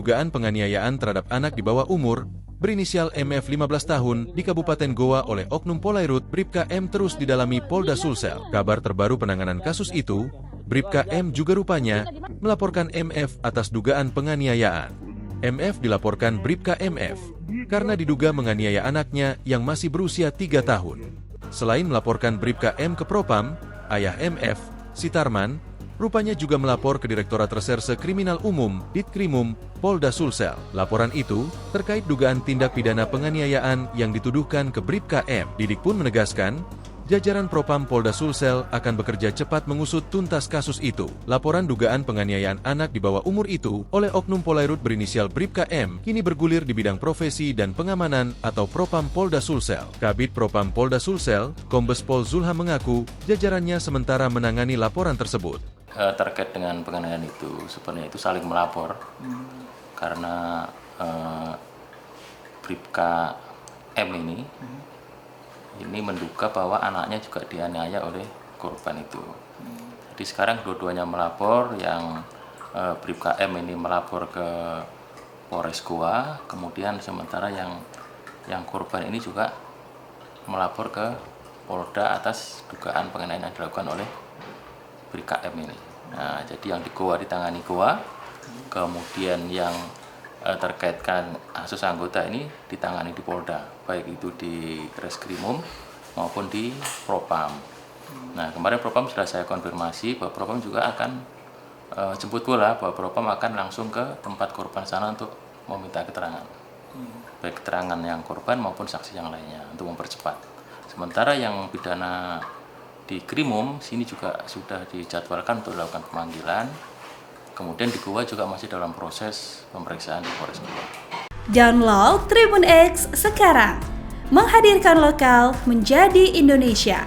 dugaan penganiayaan terhadap anak di bawah umur berinisial MF 15 tahun di Kabupaten Goa oleh Oknum Polairut, Bribka M terus didalami Polda Sulsel. Kabar terbaru penanganan kasus itu, Bribka M juga rupanya melaporkan MF atas dugaan penganiayaan. MF dilaporkan Bribka MF karena diduga menganiaya anaknya yang masih berusia 3 tahun. Selain melaporkan Bribka M ke Propam, ayah MF, Sitarman, rupanya juga melapor ke Direktorat Reserse Kriminal Umum, Ditkrimum, Polda Sulsel. Laporan itu terkait dugaan tindak pidana penganiayaan yang dituduhkan ke Bribka M. Didik pun menegaskan, jajaran Propam Polda Sulsel akan bekerja cepat mengusut tuntas kasus itu. Laporan dugaan penganiayaan anak di bawah umur itu oleh Oknum Polairut berinisial Bribka M kini bergulir di bidang profesi dan pengamanan atau Propam Polda Sulsel. Kabid Propam Polda Sulsel, Kombes Pol Zulham mengaku jajarannya sementara menangani laporan tersebut. Terkait dengan penganiayaan itu, sebenarnya itu saling melapor karena Bribka M ini menduga bahwa anaknya juga dianiaya oleh korban itu. Jadi sekarang dua-duanya melapor, yang Bribka M ini melapor ke Polres Goa, kemudian sementara yang korban ini juga melapor ke Polda atas dugaan penganiayaan yang dilakukan oleh Bribka M ini. Nah, jadi yang di Goa ditangani Goa, kemudian yang terkaitkan kasus anggota ini ditangani di Polda, baik itu di Reskrimum maupun di Propam. Nah, kemarin Propam sudah saya konfirmasi bahwa Propam juga akan jemput bola, bahwa Propam akan langsung ke tempat korban sana untuk meminta keterangan, baik keterangan yang korban maupun saksi yang lainnya untuk mempercepat. Sementara yang pidana di Krimum sini juga sudah dijadwalkan untuk dilakukan pemanggilan. Kemudian di Goa juga masih dalam proses pemeriksaan di Polres Goa. Download Tribun X sekarang, menghadirkan lokal menjadi Indonesia.